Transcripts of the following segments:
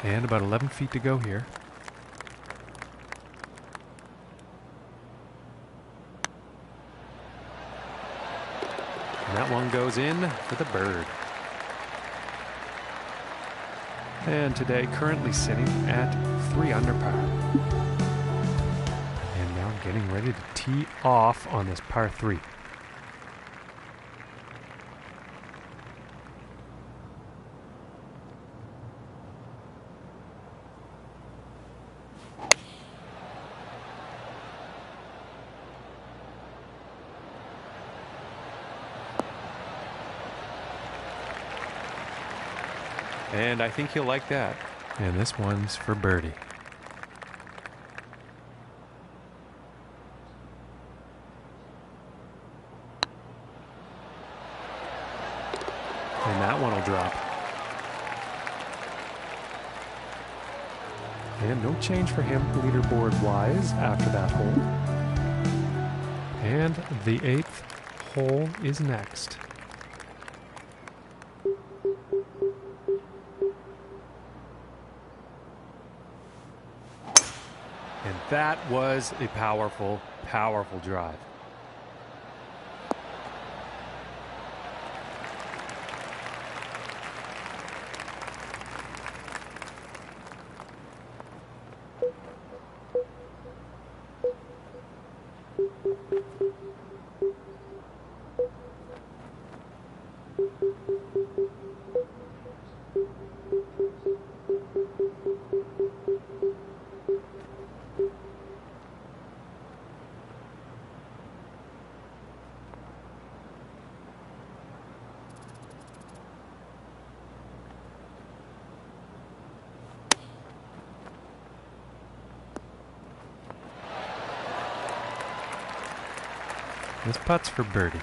And about 11 feet to go here. And that one goes in for the bird. And today currently sitting at 3 under par. And now getting ready to tee off on this par 3. And I think he'll like that. And this one's for birdie. And that one will drop. And no change for him leaderboard-wise after that hole. And the 8th hole is next. And that was a powerful, powerful drive. This putt's for birdie.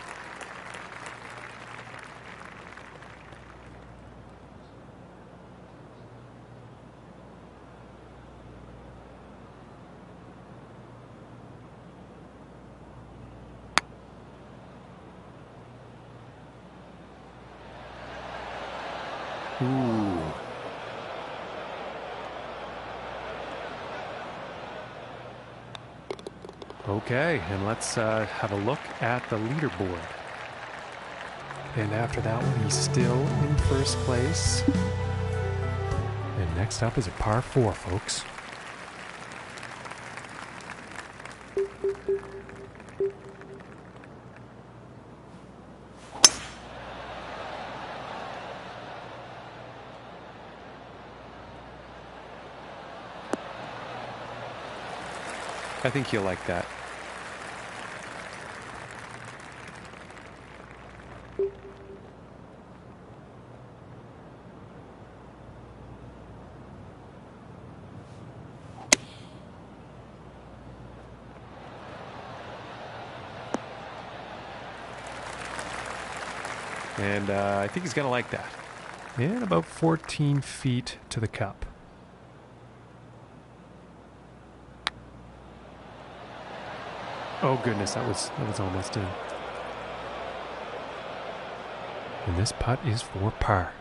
Ooh. Okay, and let's have a look at the leaderboard. And after that one, he's still in first place. And next up is a par 4, folks. I think you'll like that. And I think he's going to like that. And about 14 feet to the cup. Oh goodness, that was almost in. And this putt is for par.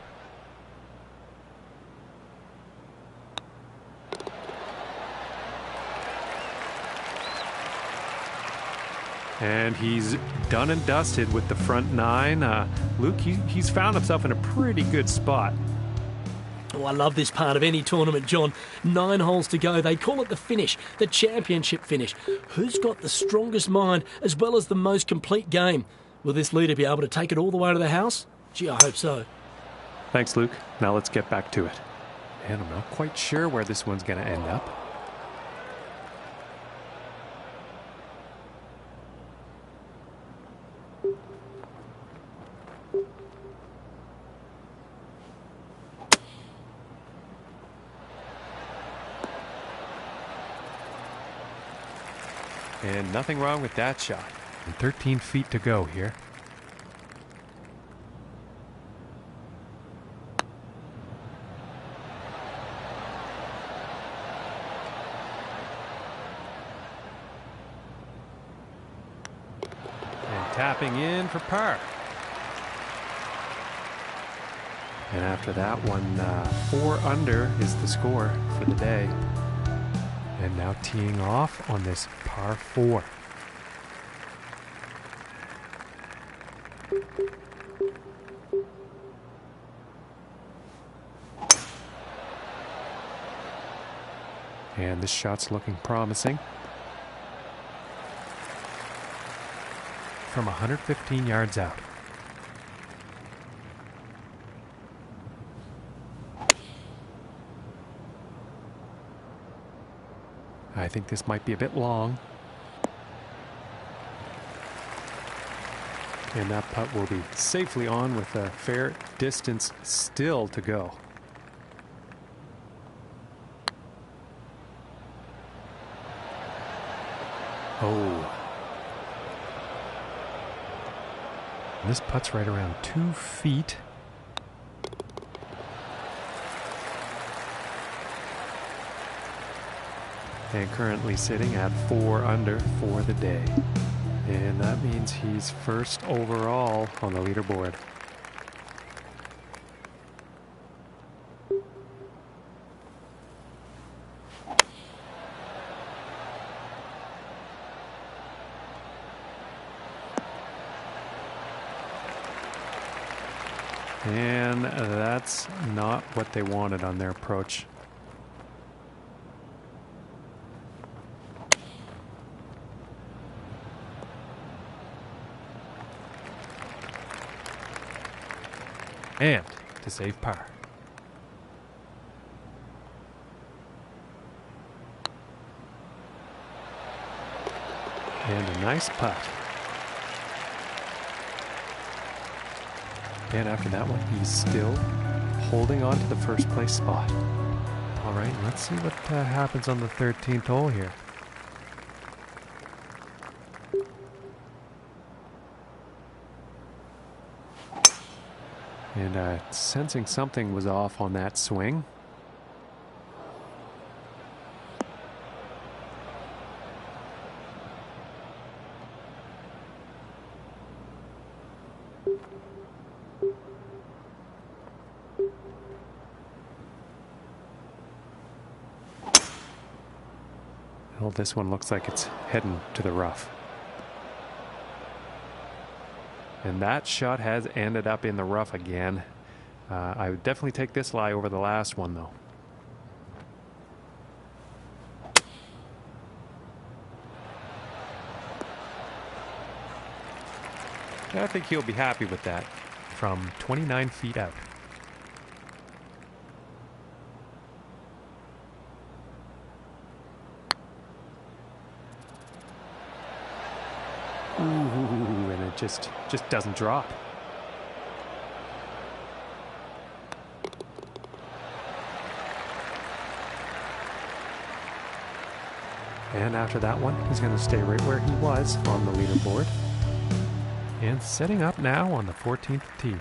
And he's done and dusted with the front 9. Luke, he's found himself in a pretty good spot. Oh, I love this part of any tournament, John. 9 holes to go. They call it the finish, the championship finish. Who's got the strongest mind as well as the most complete game? Will this leader be able to take it all the way to the house? Gee, I hope so. Thanks, Luke. Now let's get back to it. And I'm not quite sure where this one's going to end up. And nothing wrong with that shot. And 13 feet to go here. And tapping in for par. And after that one, 4 under is the score for the day. And now teeing off on this par 4. And this shot's looking promising. From 115 yards out. I think this might be a bit long. And that putt will be safely on with a fair distance still to go. Oh. This putt's right around 2 feet. And currently sitting at 4 under for the day. And that means he's first overall on the leaderboard. And that's not what they wanted on their approach. And to save par. And a nice putt. And after that one, he's still holding on to the first place spot. All right, let's see what happens on the 13th hole here. And sensing something was off on that swing. Well, this one looks like it's heading to the rough. And that shot has ended up in the rough again. I would definitely take this lie over the last one, though. I think he'll be happy with that from 29 feet out. Ooh, and it just doesn't drop. And after that one, he's going to stay right where he was on the leaderboard. And setting up now on the 14th tee.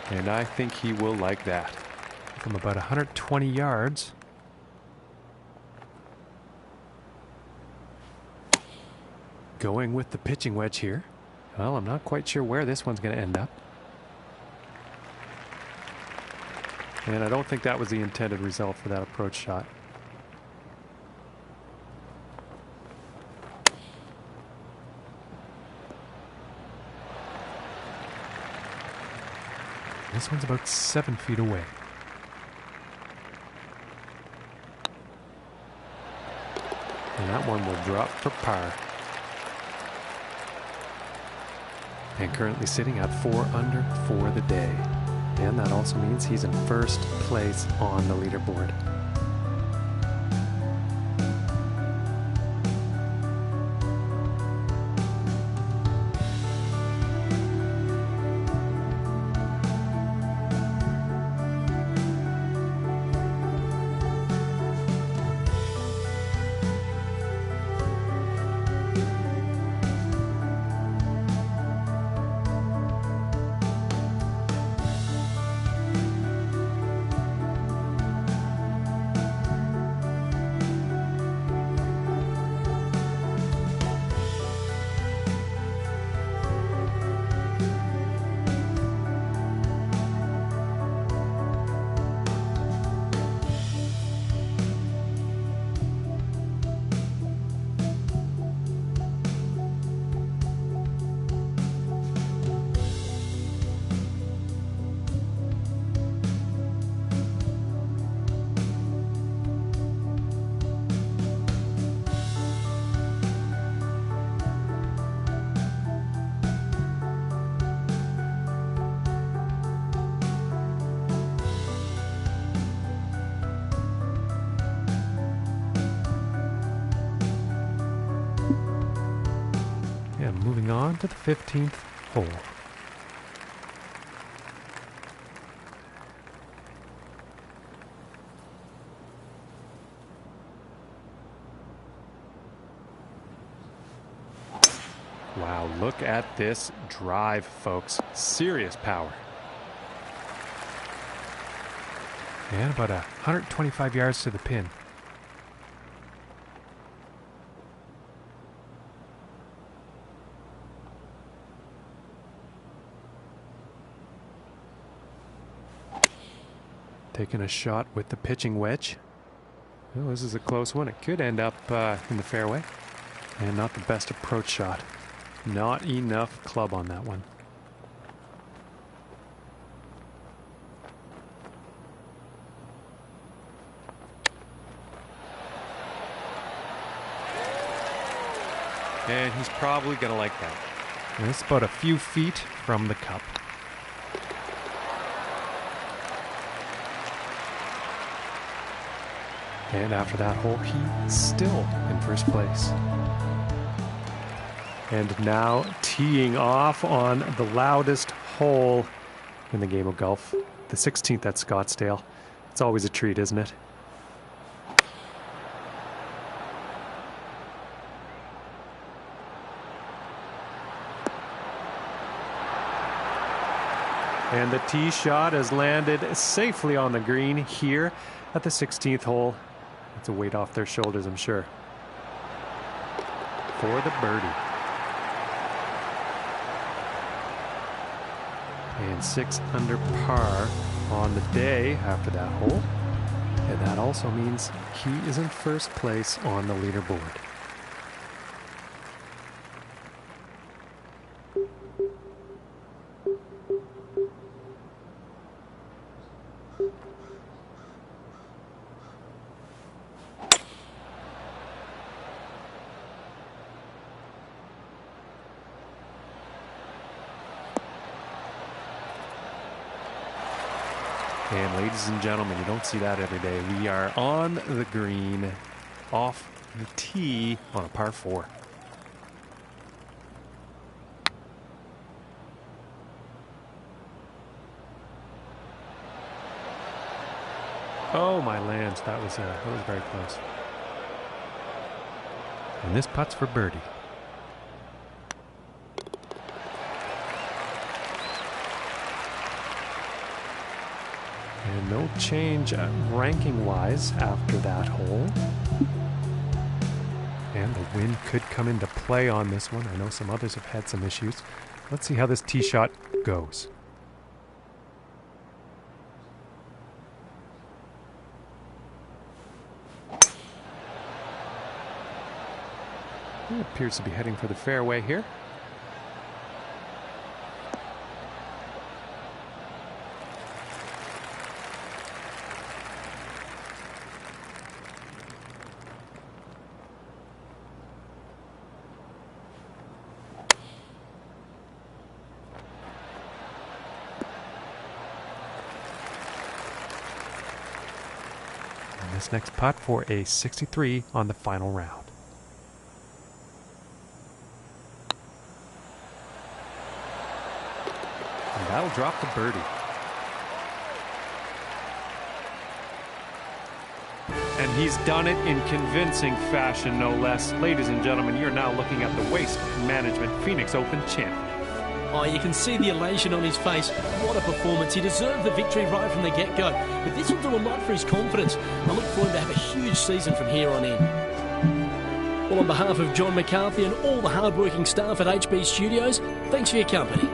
And I think he will like that. From about 120 yards. Going with the pitching wedge here. Well, I'm not quite sure where this one's going to end up. And I don't think that was the intended result for that approach shot. This one's about 7 feet away. And that one will drop for par. And currently sitting at 4 under for the day. And that also means he's in first place on the leaderboard. moving on to the 15th hole. Wow, look at this drive, folks. Serious power. And about 125 yards to the pin. Taking a shot with the pitching wedge. Oh, this is a close one. It could end up in the fairway. And not the best approach shot. Not enough club on that one. And he's probably going to like that. And it's about a few feet from the cup. And after that hole, he's still in first place. And now teeing off on the loudest hole in the game of golf, the 16th at Scottsdale. It's always a treat, isn't it? And the tee shot has landed safely on the green here at the 16th hole. It's a weight off their shoulders, I'm sure. For the birdie. And 6 under par on the day after that hole. And that also means he is in first place on the leaderboard. And ladies and gentlemen, you don't see that every day. We are on the green, off the tee on a par 4. Oh my lands, that was very close. And this putt's for birdie. And no change ranking-wise after that hole. And the wind could come into play on this one. I know some others have had some issues. Let's see how this tee shot goes. It appears to be heading for the fairway here. This next putt for a 63 on the final round. And that'll drop the birdie. And he's done it in convincing fashion, no less. Ladies and gentlemen, you're now looking at the Waste Management Phoenix Open champion. Oh, you can see the elation on his face. What a performance. He deserved the victory right from the get-go. But this will do a lot for his confidence. I look for him to have a huge season from here on in. Well, on behalf of John McCarthy and all the hard-working staff at HB Studios, thanks for your company.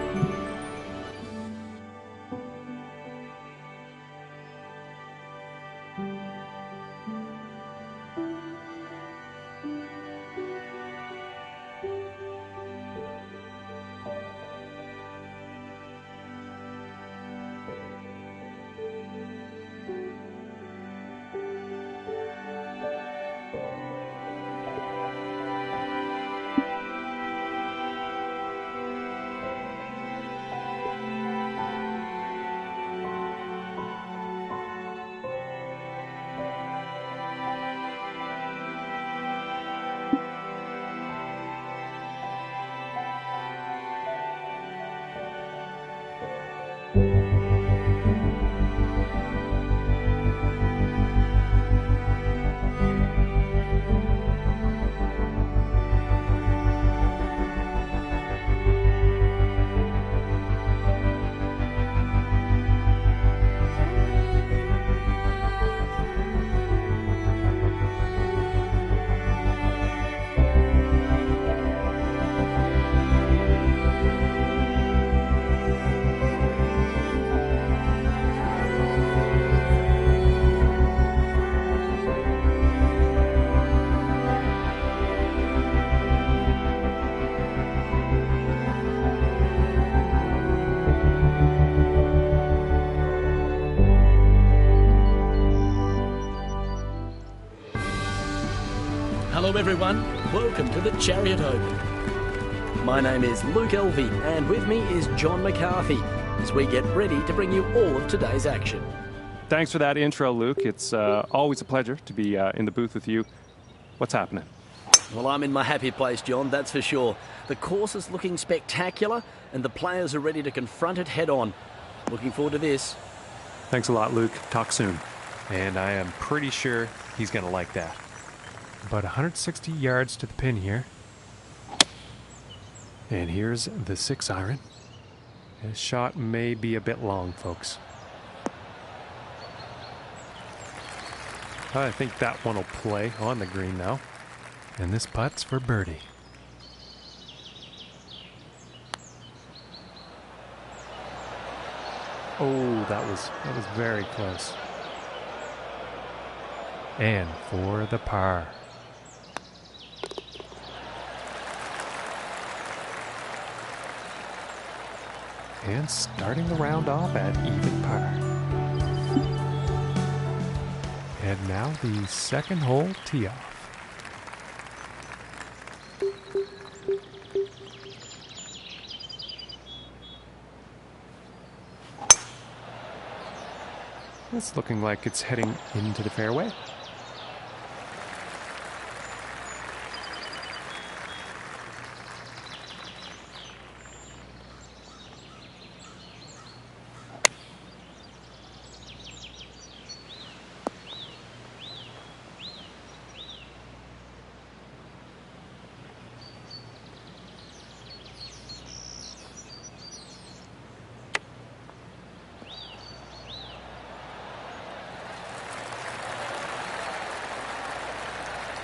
Hello everyone, welcome to the Chariot Open. My name is Luke Elvey and with me is John McCarthy as we get ready to bring you all of today's action. Thanks for that intro, Luke. It's always a pleasure to be in the booth with you. What's happening? Well, I'm in my happy place, John, that's for sure. The course is looking spectacular and the players are ready to confront it head on. Looking forward to this. Thanks a lot, Luke. Talk soon. And I am pretty sure he's going to like that. About 160 yards to the pin here. And here's the 6-iron. This shot may be a bit long, folks. I think that one will play on the green now. And this putt's for birdie. Oh, that was very close. And for the par. And starting the round off at even par. And now the second hole tee off. It's looking like it's heading into the fairway.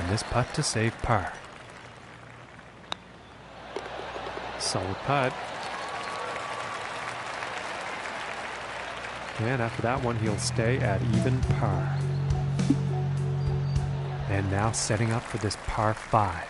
And this putt to save par. Solid putt. And after that one, he'll stay at even par. And now setting up for this par 5.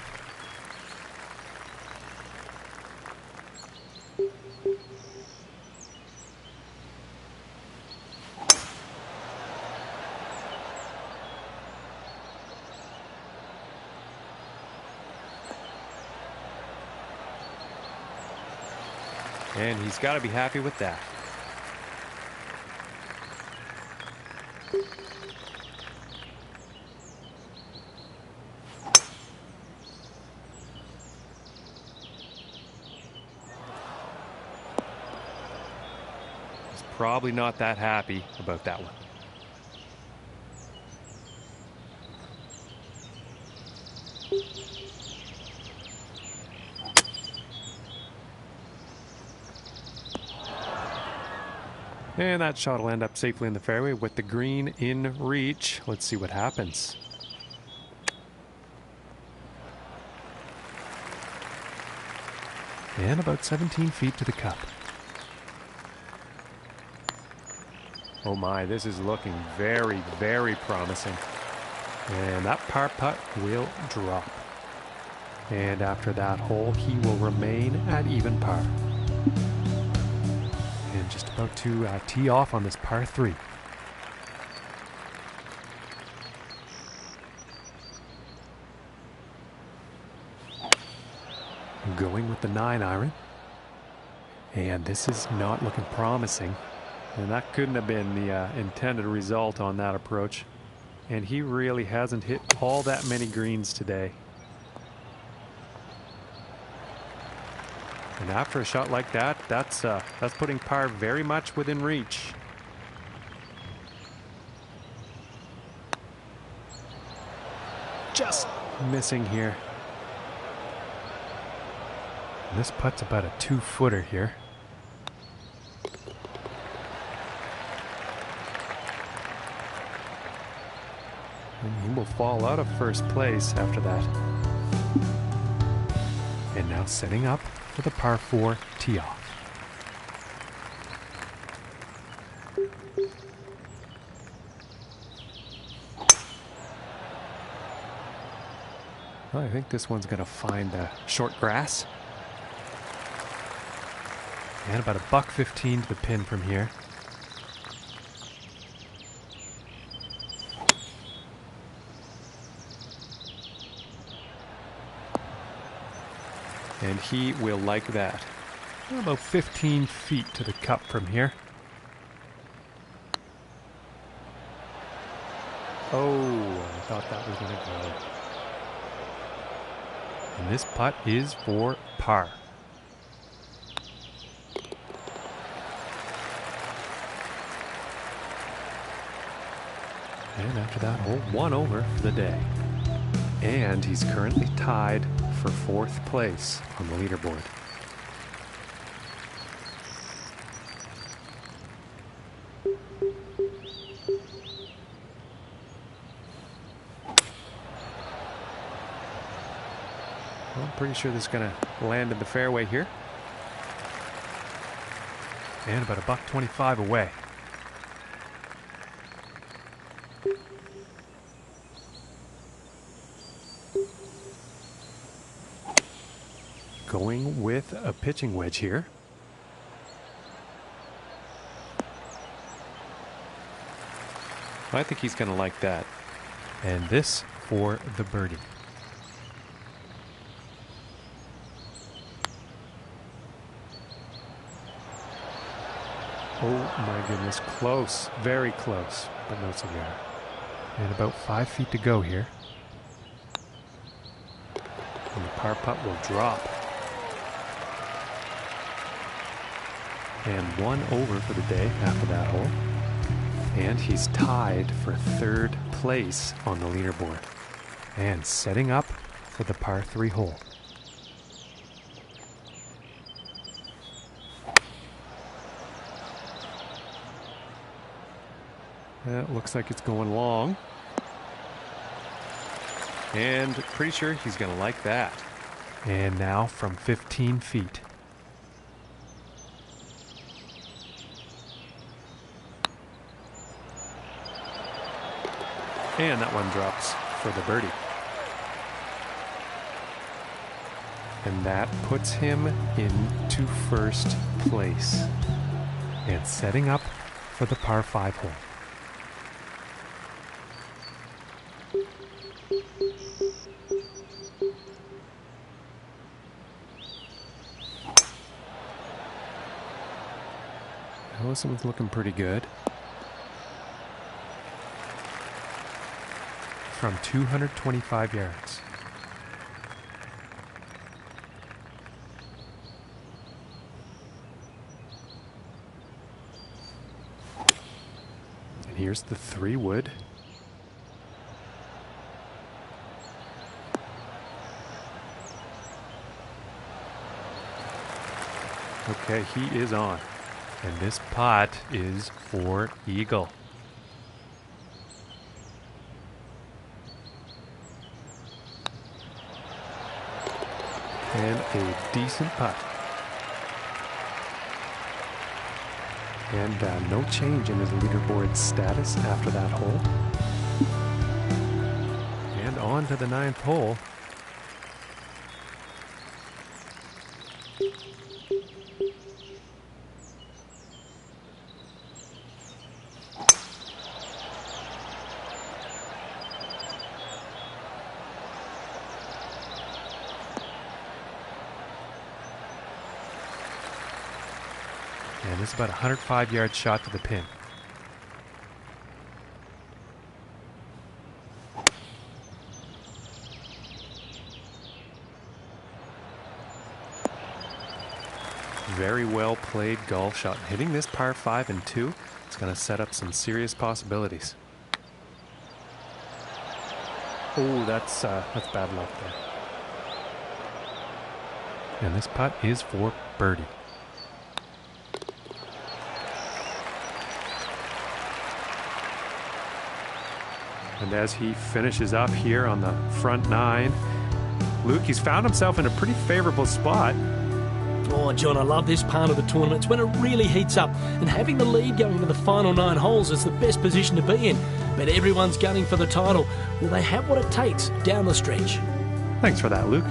And he's got to be happy with that. He's probably not that happy about that one. And that shot will end up safely in the fairway with the green in reach. Let's see what happens. And about 17 feet to the cup. Oh my, this is looking very, very promising. And that par putt will drop. And after that hole, he will remain at even par. And just about to tee off on this par 3. Going with the 9-iron. And this is not looking promising. And that couldn't have been the intended result on that approach. And he really hasn't hit all that many greens today. And after a shot like that, that's putting par very much within reach. Just missing here. And this putt's about a 2-footer here. And he will fall out of first place after that. And now setting up for the par 4 tee off. Well, I think this one's going to find short grass. And about $1.15 to the pin from here. And he will like that. About 15 feet to the cup from here. Oh, I thought that was going to go. And this putt is for par. And after that hole, 1 over for the day. And he's currently tied for 4th place on the leaderboard. Well, I'm pretty sure this is going to land in the fairway here. And about $125 away. Going with a pitching wedge here. I think he's going to like that. And this for the birdie. Oh my goodness, close, very close, but no cigar. And about 5 feet to go here. And the par putt will drop. And 1 over for the day after that hole. And he's tied for 3rd place on the leaderboard. And setting up for the par 3 hole. That looks like it's going long. And pretty sure he's going to like that. And now from 15 feet. And that one drops for the birdie. And that puts him into 1st place. And setting up for the par 5 hole. This one's looking pretty good. From 225 yards. And here's the 3-wood. Okay, he is on. And this putt is for eagle. And a decent putt. And no change in his leaderboard status after that hole. And on to the 9th hole. And it's about a 105-yard shot to the pin. Very well played golf shot. Hitting this par 5 and 2, it's going to set up some serious possibilities. Oh, that's bad luck there. And this putt is for birdie. And as he finishes up here on the front 9, Luke, he's found himself in a pretty favorable spot. Oh, John, I love this part of the tournament. It's when it really heats up, and having the lead going into the final 9 holes is the best position to be in. But everyone's gunning for the title. Will they have what it takes down the stretch? Thanks for that, Luke.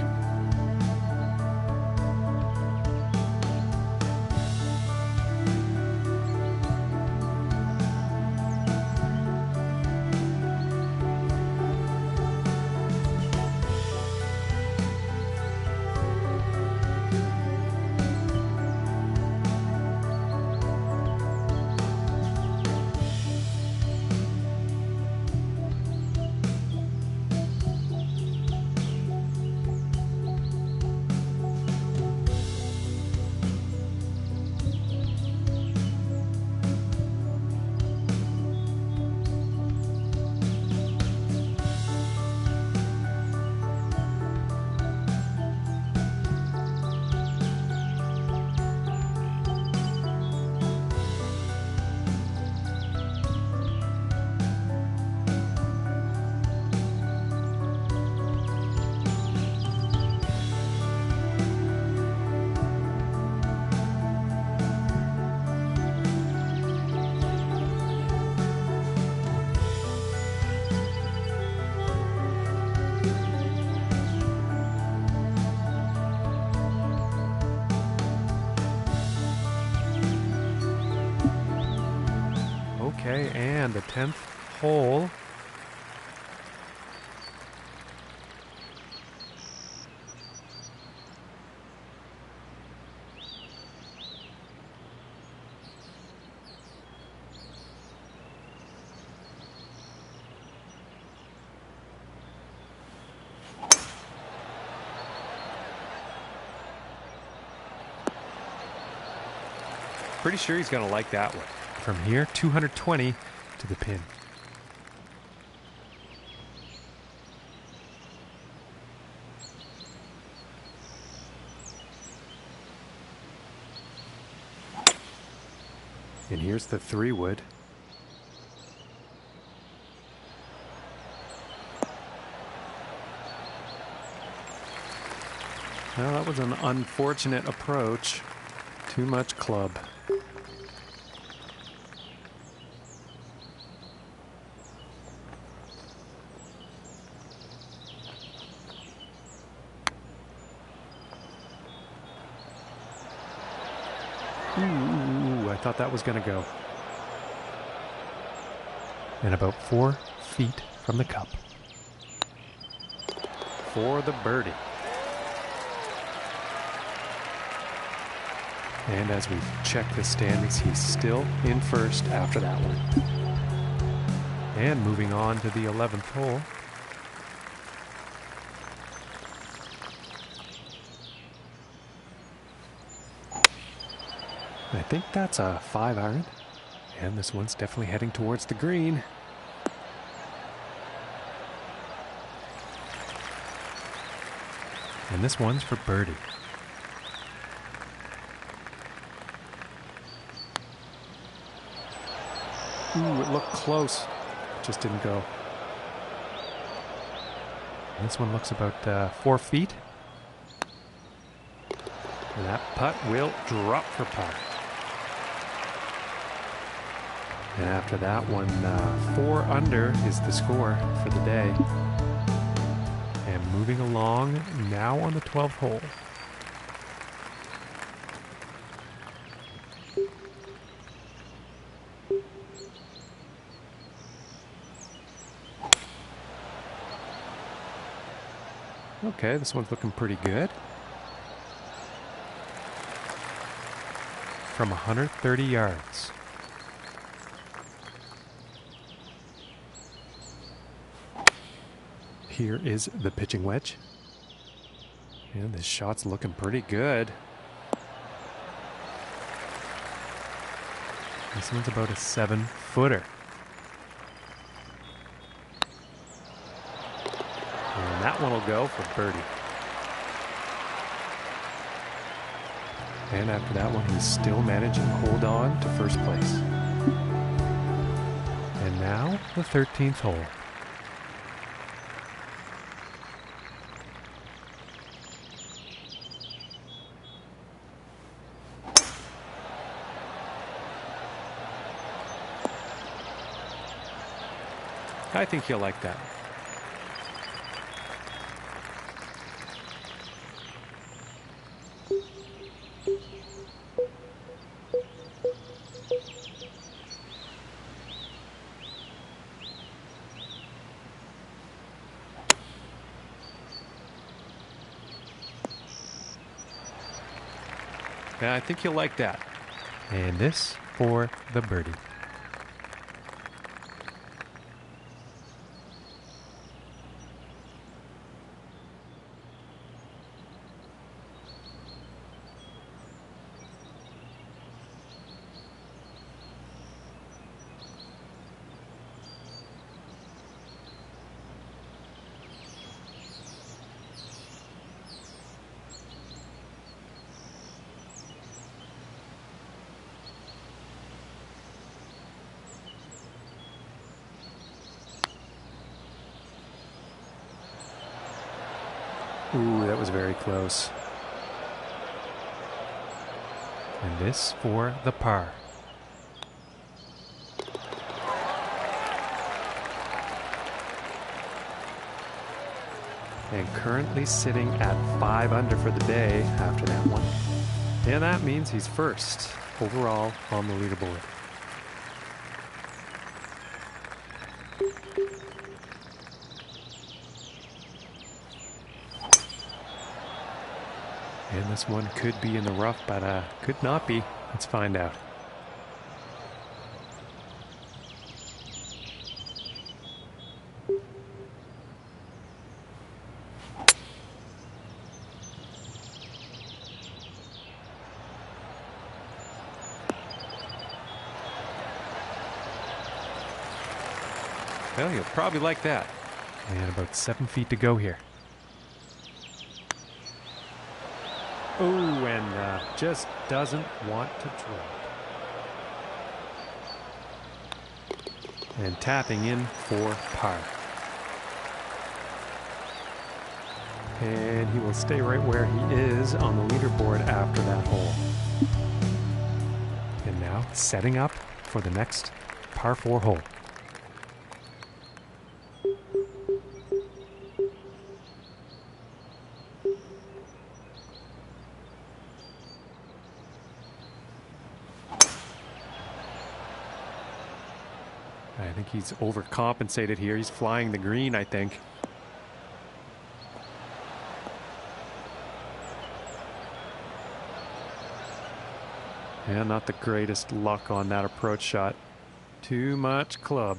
Okay, and the 10th hole. Pretty sure he's going to like that one. From here, 220 to the pin. And here's the 3-wood. Well, that was an unfortunate approach. Too much club. Ooh, I thought that was going to go. And about 4 feet from the cup. For the birdie. And as we check the standings, he's still in first after that one. And moving on to the 11th hole. I think that's a 5-iron. And this one's definitely heading towards the green. And this one's for birdie. Ooh, it looked close. Just didn't go. And this one looks about 4 feet. And that putt will drop for par. And after that one, 4 under is the score for the day. And moving along, now on the 12th hole. Okay, this one's looking pretty good. From 130 yards. Here is the pitching wedge. And this shot's looking pretty good. This one's about a 7-footer. And that one will go for birdie. And after that one, he's still managing to hold on to first place. And now the 13th hole. I think he'll like that. Yeah, I think he'll like that. And this for the birdie. Ooh, that was very close. And this for the par. And currently sitting at 5 under for the day after that one. And that means he's first overall on the leaderboard. And this one could be in the rough, but could not be. Let's find out. Well, you'll probably like that. And about 7 feet to go here. Oh, and just doesn't want to drop. And tapping in for par. And he will stay right where he is on the leaderboard after that hole. And now setting up for the next par 4 hole. I think he's overcompensated here. He's flying the green, I think. Yeah, not the greatest luck on that approach shot. Too much club.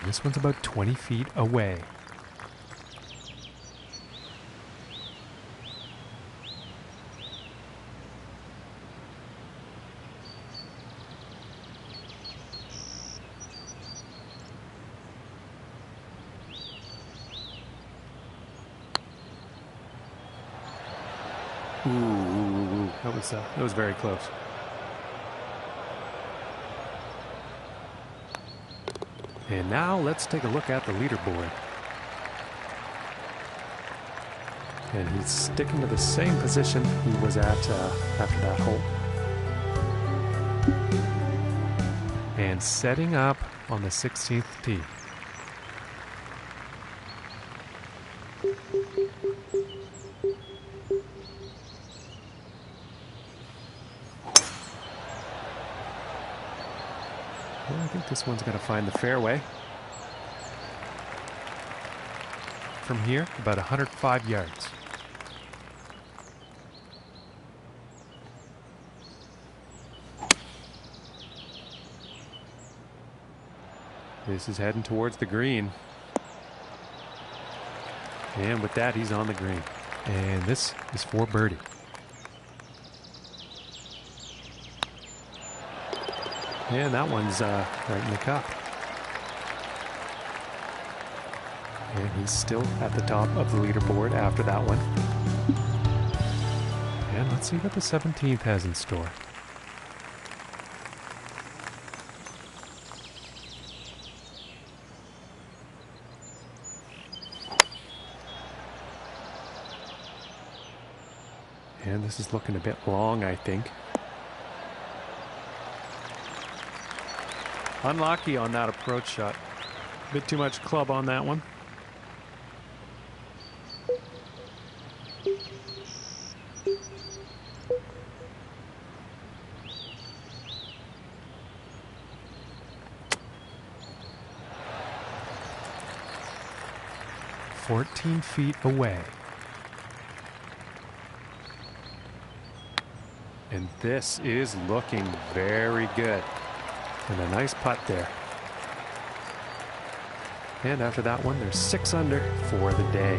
This one's about 20 feet away. Ooh. That was very close. And now let's take a look at the leaderboard. And he's sticking to the same position he was at after that hole. And setting up on the 16th tee. Well, I think this one's going to find the fairway. From here, about 105 yards. This is heading towards the green. And with that, he's on the green. And this is for birdie. And that one's right in the cup. And he's still at the top of the leaderboard after that one. And let's see what the 17th has in store. And this is looking a bit long, I think. Unlucky on that approach shot. A bit too much club on that one. "14 feet away." And this is looking very good. And a nice putt there. And after that one, there's 6 under for the day.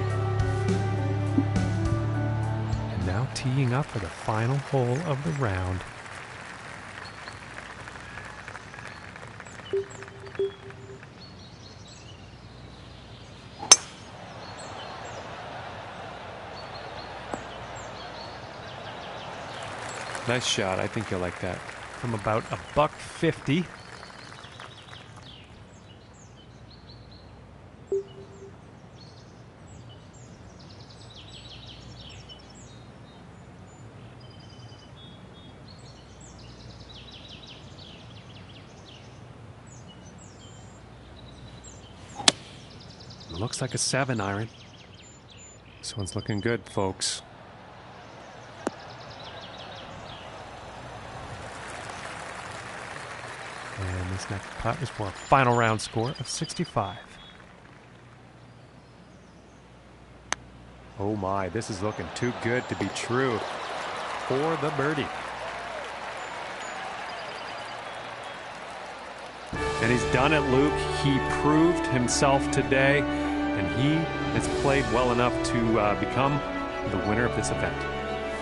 And now teeing up for the final hole of the round. Nice shot. I think you'll like that. From about $150. Looks like a 7-iron. This one's looking good, folks. And this next putt is for a final round score of 65. Oh my, this is looking too good to be true for the birdie. And he's done it, Luke. He proved himself today, and he has played well enough to become the winner of this event.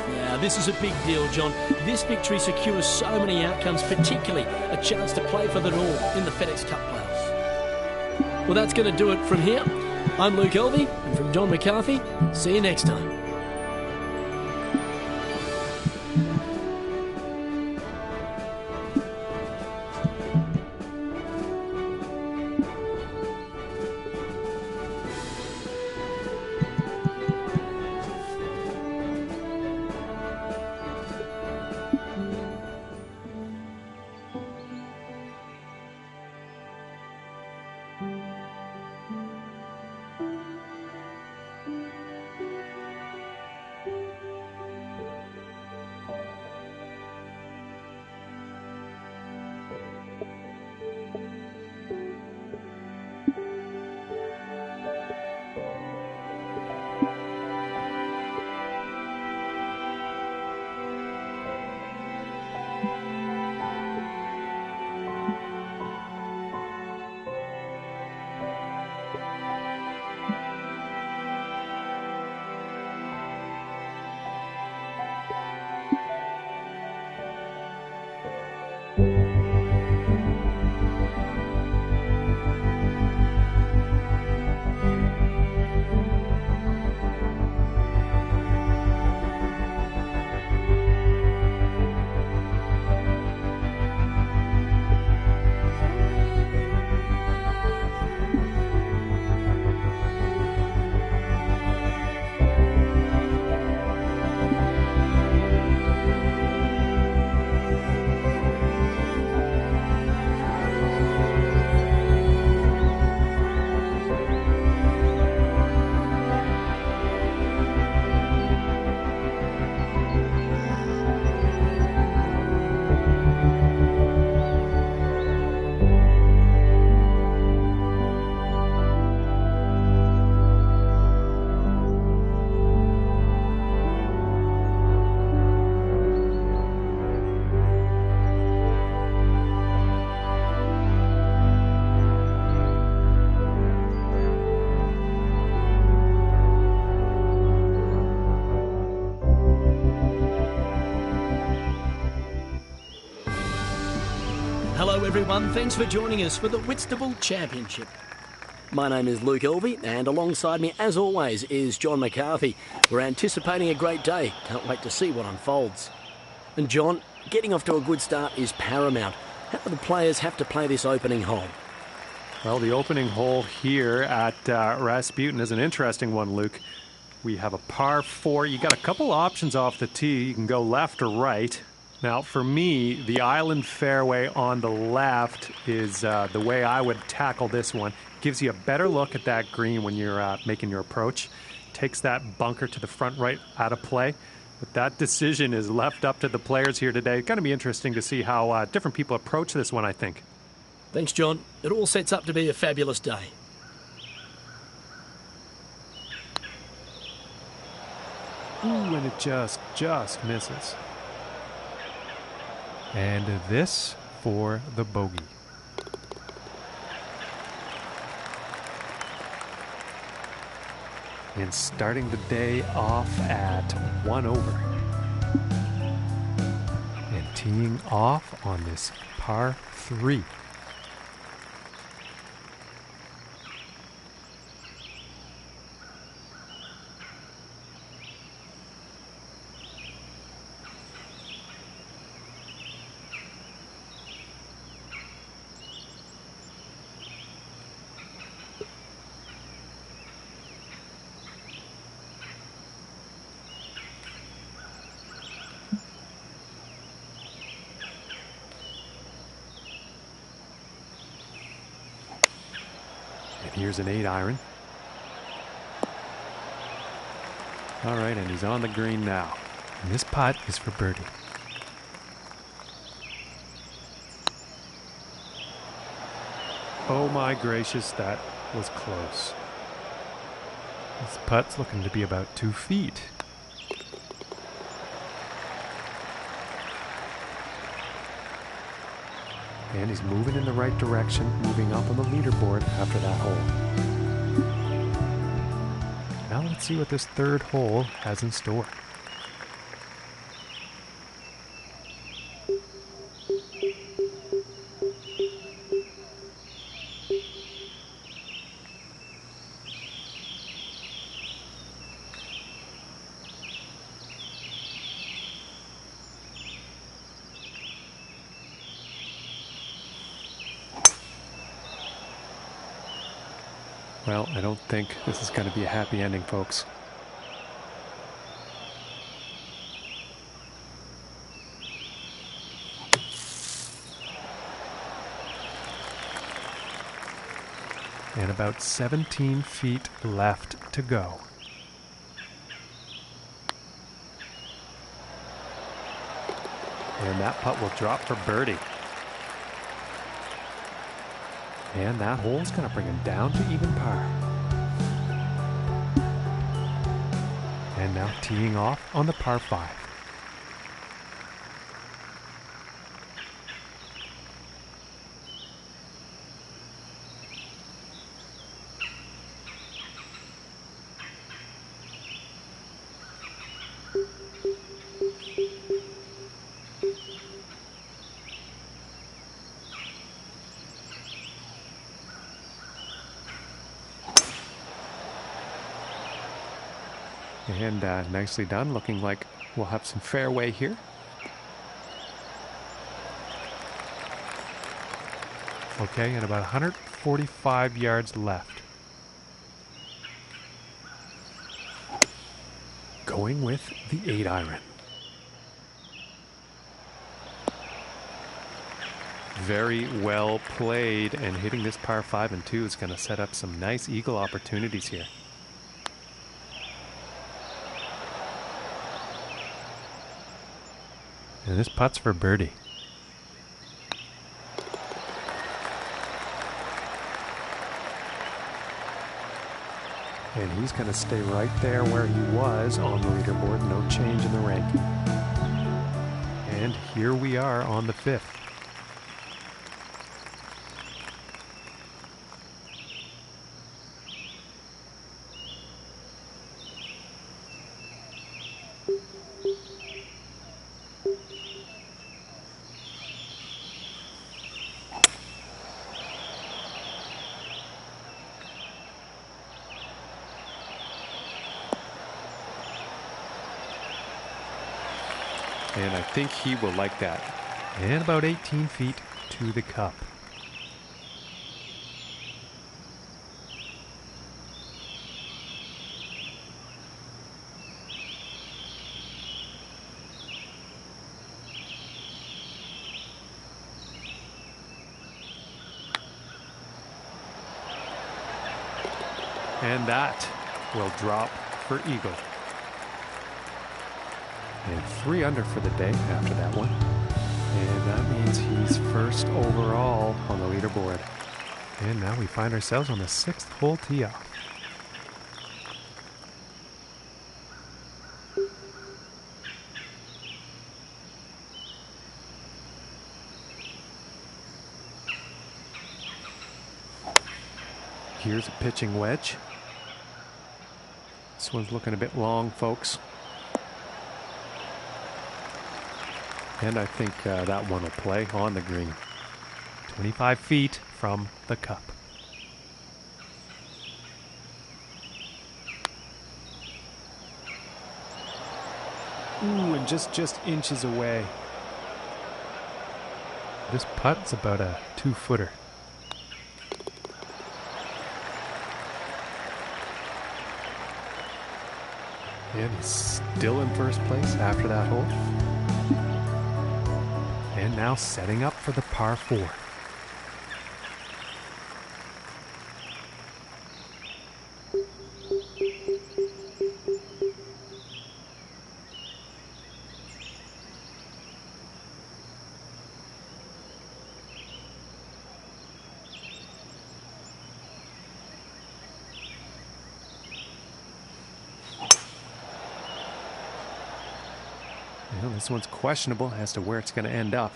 Yeah, this is a big deal, John. This victory secures so many outcomes, particularly a chance to play for the all in the FedEx Cup playoffs. Well, that's going to do it from here. I'm Luke Elvey, and from John McCarthy, see you next time. Hello everyone, thanks for joining us for the Whitstable Championship. My name is Luke Elvey, and alongside me, as always, is John McCarthy. We're anticipating a great day. Can't wait to see what unfolds. And John, getting off to a good start is paramount. How do the players have to play this opening hole? Well, the opening hole here at Rasputin is an interesting one, Luke. We have a par 4. You got a couple options off the tee. You can go left or right. Now, for me, the island fairway on the left is the way I would tackle this one. Gives you a better look at that green when you're making your approach. Takes that bunker to the front right out of play. But that decision is left up to the players here today. It's going to be interesting to see how different people approach this one, I think. Thanks, John. It all sets up to be a fabulous day. Ooh, and it just misses. And this for the bogey. And starting the day off at 1 over. And teeing off on this par 3. And here's an 8-iron. All right, and he's on the green now. And this putt is for birdie. Oh my gracious, that was close. This putt's looking to be about 2 feet. And he's moving in the right direction, moving up on the leaderboard after that hole. Now let's see what this third hole has in store. Well, I don't think this is going to be a happy ending, folks. And about 17 feet left to go. And that putt will drop for birdie. And that hole's going to bring him down to even par. And now teeing off on the par 5. And nicely done, looking like we'll have some fairway here. Okay, and about 145 yards left. Going with the 8-iron. Very well played, and hitting this par 5 and 2 is going to set up some nice eagle opportunities here. And this putt's for birdie. And he's going to stay right there where he was on the leaderboard. No change in the rank. And here we are on the 5th. And I think he will like that. And about 18 feet to the cup. And that will drop for eagle. And 3 under for the day after that one. And that means he's first overall on the leaderboard. And now we find ourselves on the 6th hole tee off. Here's a pitching wedge. This one's looking a bit long, folks. And I think that one will play on the green. 25 feet from the cup. Ooh, and just inches away. This putt's about a 2-footer. And he's still in first place after that hole. And now setting up for the par 4. This one's questionable as to where it's going to end up.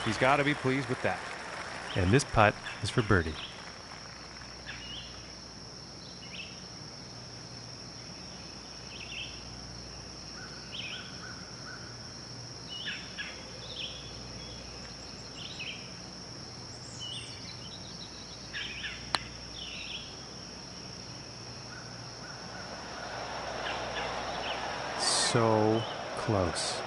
He's got to be pleased with that. And this putt is for birdie. So close.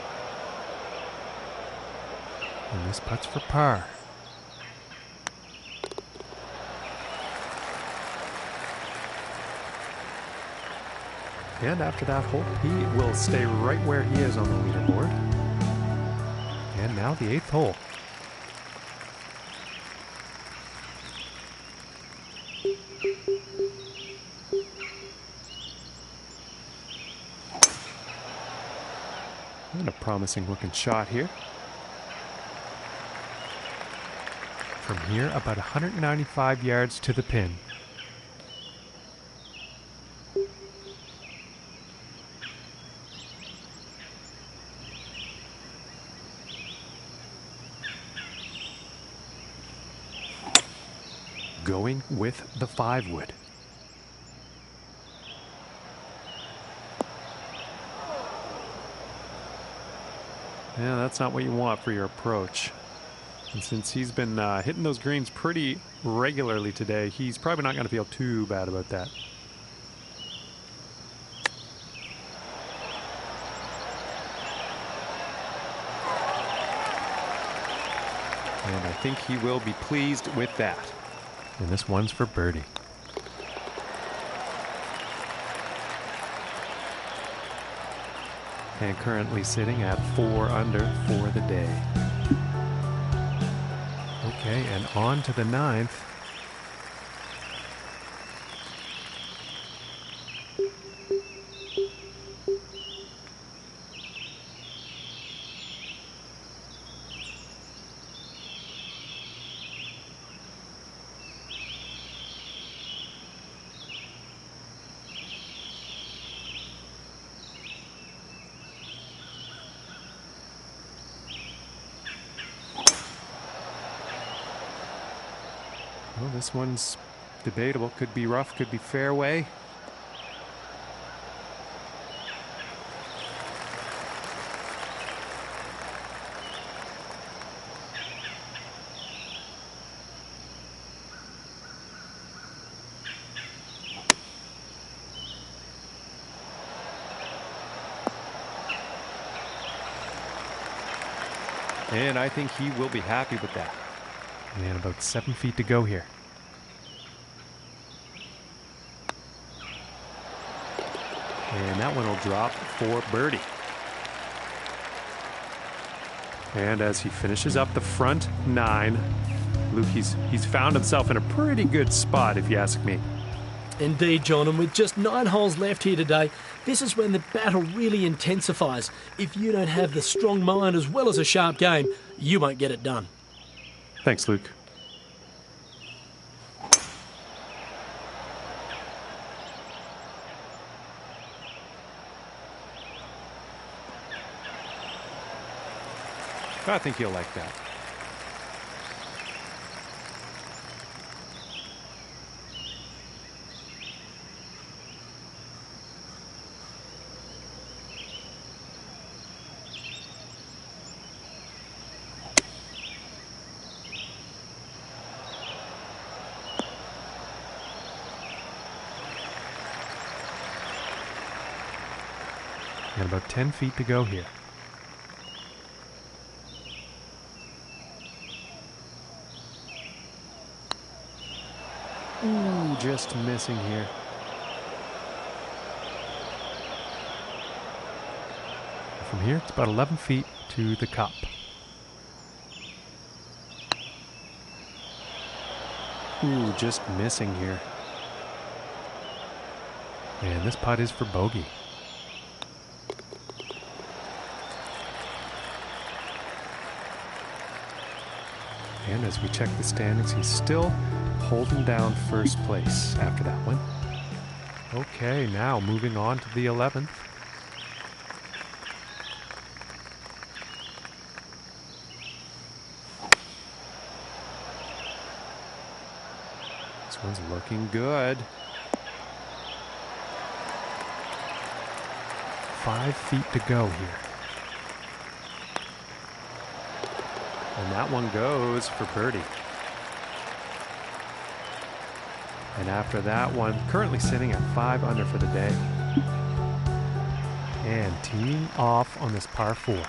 And this putt's for par. And after that hole, he will stay right where he is on the leaderboard. And now the 8th hole. And a promising looking shot here. From here, about 195 yards to the pin. Going with the 5-wood. Yeah, that's not what you want for your approach. And since he's been hitting those greens pretty regularly today, he's probably not going to feel too bad about that. And I think he will be pleased with that. And this one's for birdie. And currently sitting at 4 under for the day. Okay, and on to the 9th. Well, this one's debatable. Could be rough, could be fairway. And I think he will be happy with that. And about 7 feet to go here. And that one will drop for birdie. And as he finishes up the front 9, Luke, he's found himself in a pretty good spot, if you ask me. Indeed, John, and with just 9 holes left here today, this is when the battle really intensifies. If you don't have the strong mind as well as a sharp game, you won't get it done. Thanks, Luke. I think he'll like that. And about 10 feet to go here. Ooh, just missing here. From here, it's about 11 feet to the cup. Ooh, just missing here. And this putt is for bogey. And as we check the standings, he's still holding down first place after that one. Okay, now moving on to the 11th. This one's looking good. 5 feet to go here. And that one goes for birdie. And after that one, currently sitting at 5 under for the day. And teeing off on this par 4.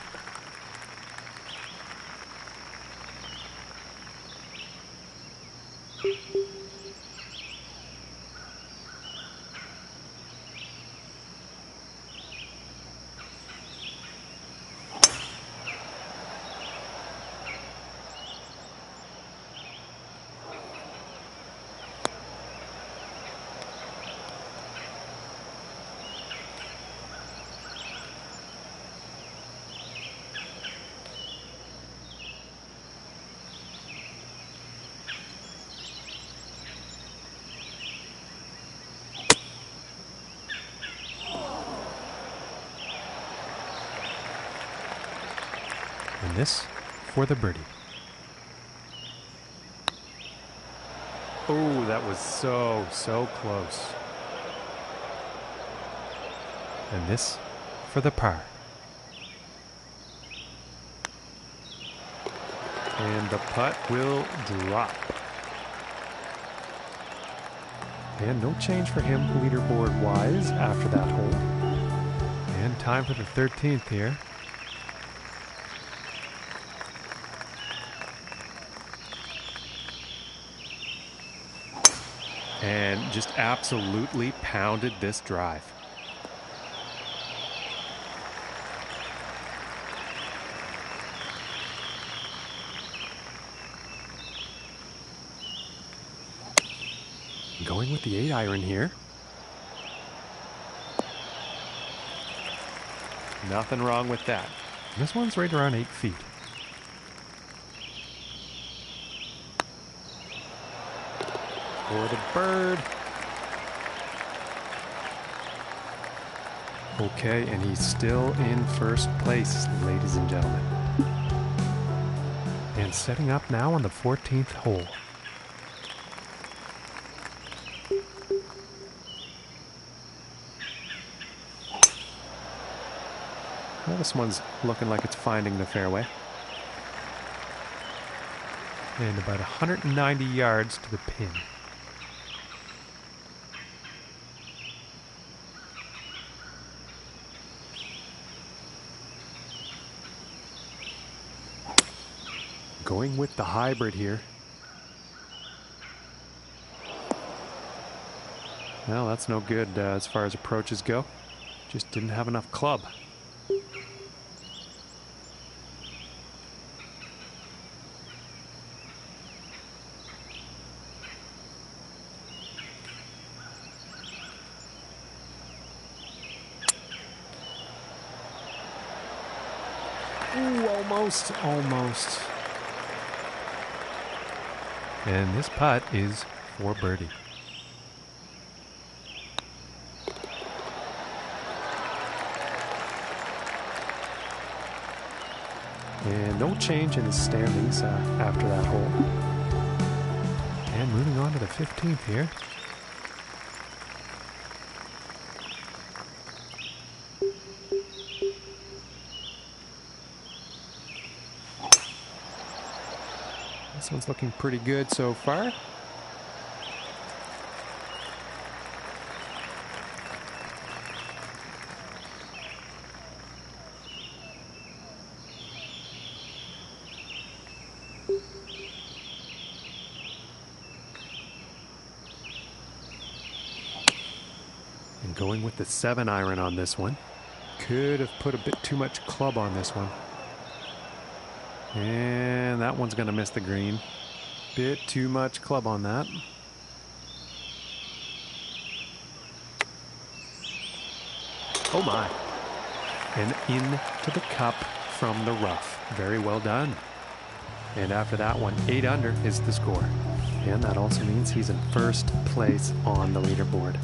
And this for the birdie. Oh, that was so close. And this for the par. And the putt will drop. And no change for him leaderboard-wise after that hole. And time for the 13th here. And just absolutely pounded this drive. Going with the 8-iron here. Nothing wrong with that. This one's right around 8 feet. For the bird. Okay, and he's still in first place, ladies and gentlemen. And setting up now on the 14th hole. Well, this one's looking like it's finding the fairway. And about 190 yards to the pin. Going with the hybrid here. Well, that's no good as far as approaches go. Just didn't have enough club. Ooh, almost. And this putt is for birdie. And no change in the standings after that hole. And moving on to the 15th here. This one's looking pretty good so far. Going with the 7-iron on this one. Could have put a bit too much club on this one. And that one's going to miss the green. Bit too much club on that. Oh my. And into the cup from the rough. Very well done. And after that one, 8 under is the score. And that also means he's in first place on the leaderboard.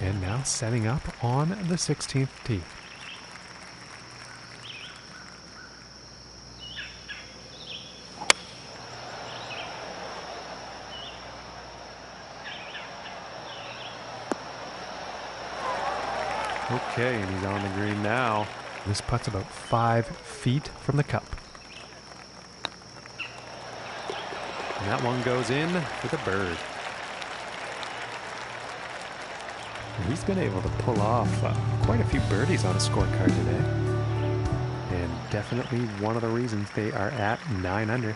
And now setting up on the 16th tee. Okay, and he's on the green now. This putt's about 5 feet from the cup. And that one goes in with a bird. And he's been able to pull off quite a few birdies on a scorecard today. And definitely one of the reasons they are at 9 under.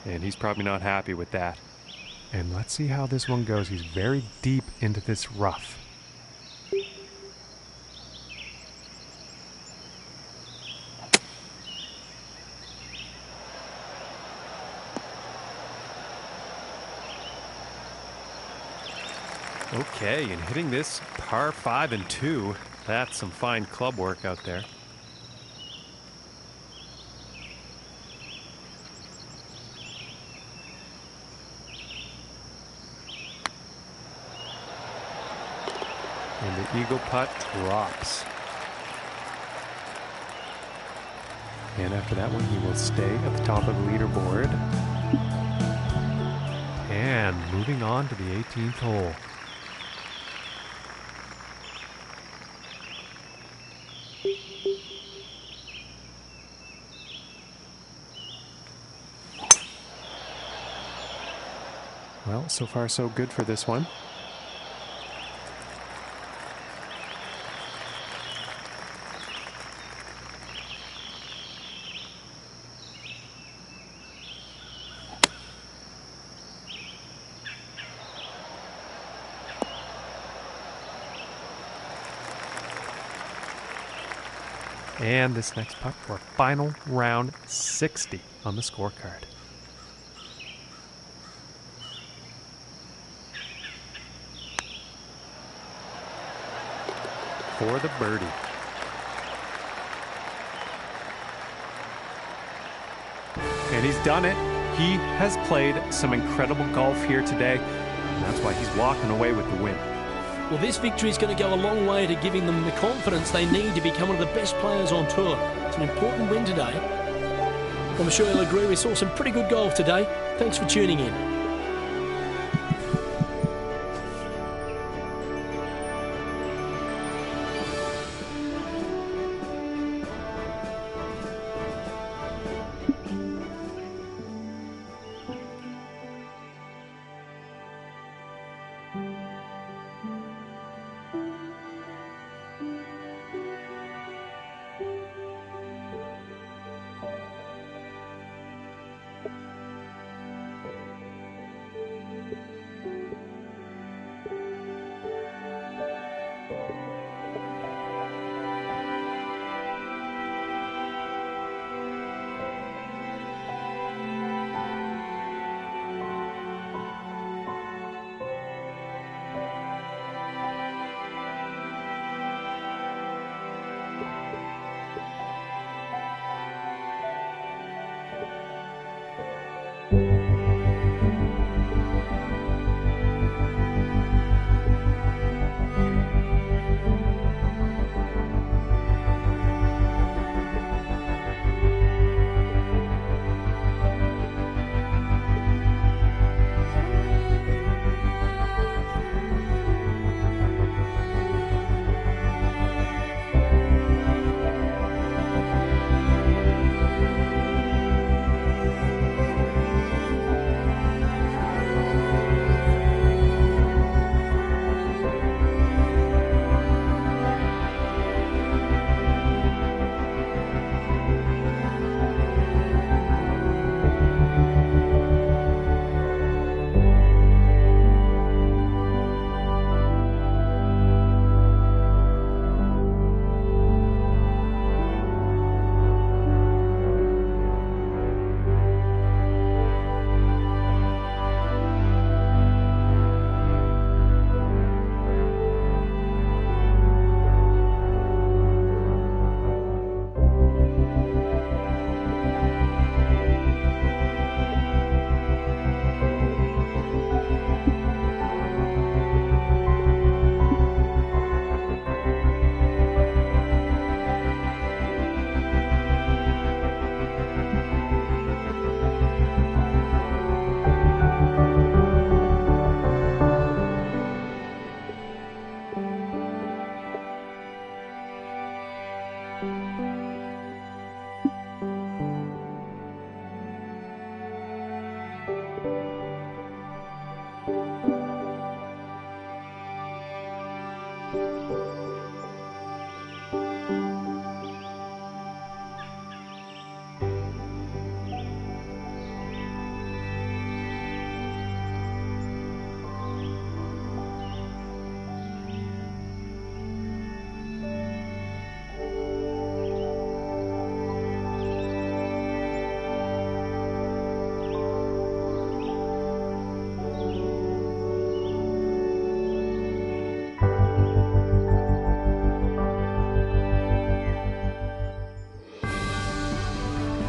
And he's probably not happy with that. And let's see how this one goes. He's very deep into this rough. Okay, and hitting this par 5 and 2. That's some fine club work out there. And the eagle putt drops. And after that one, he will stay at the top of the leaderboard. And moving on to the 18th hole. Well, so far so good for this one. And this next putt for final round 60 on the scorecard. For the birdie. And he's done it. He has played some incredible golf here today. And that's why he's walking away with the win. Well, this victory is going to go a long way to giving them the confidence they need to become one of the best players on tour. It's an important win today. I'm sure you'll agree we saw some pretty good golf today. Thanks for tuning in.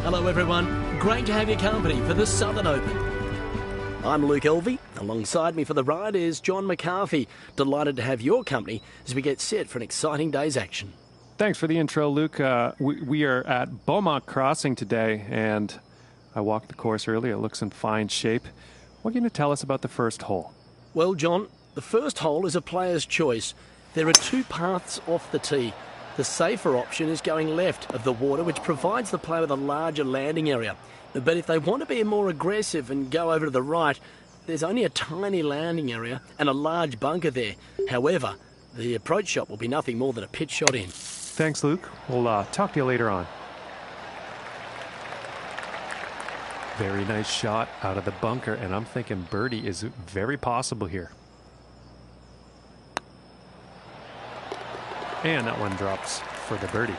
Hello everyone, great to have your company for the Southern Open. I'm Luke Elvey, alongside me for the ride is John McCarthy. Delighted to have your company as we get set for an exciting day's action. Thanks for the intro, Luke. We are at Beaumont Crossing today, and I walked the course earlier. It looks in fine shape. What are you going to tell us about the first hole? Well, John, the first hole is a player's choice. There are two paths off the tee. The safer option is going left of the water, which provides the player with a larger landing area. But if they want to be more aggressive and go over to the right, there's only a tiny landing area and a large bunker there. However, the approach shot will be nothing more than a pitch shot in. Thanks, Luke. We'll talk to you later on. Very nice shot out of the bunker, and I'm thinking birdie is very possible here. And that one drops for the birdie.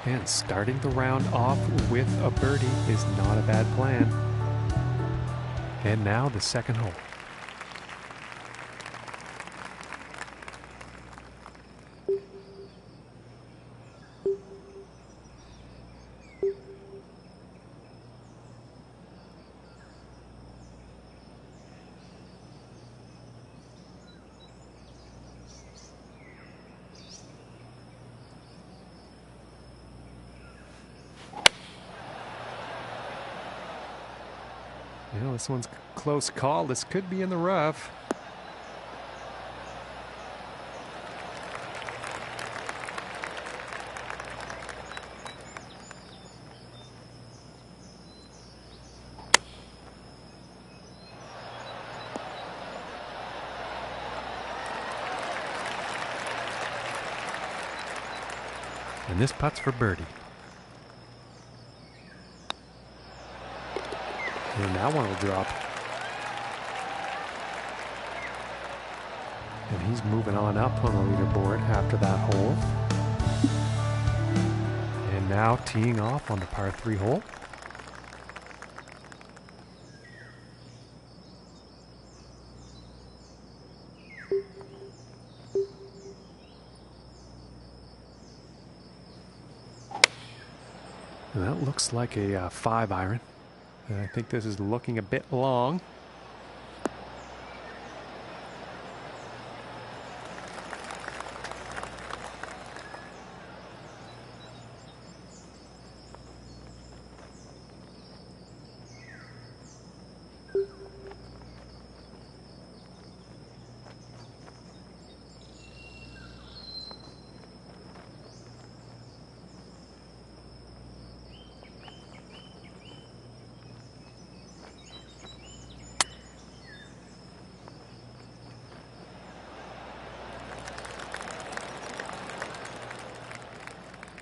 And starting the round off with a birdie is not a bad plan. And now the second hole. You know, this one's a close call. This could be in the rough. And this putt's for birdie. And that one will drop. And he's moving on up on the leaderboard after that hole. And now teeing off on the par 3 hole. And that looks like a 5 iron. And I think this is looking a bit long.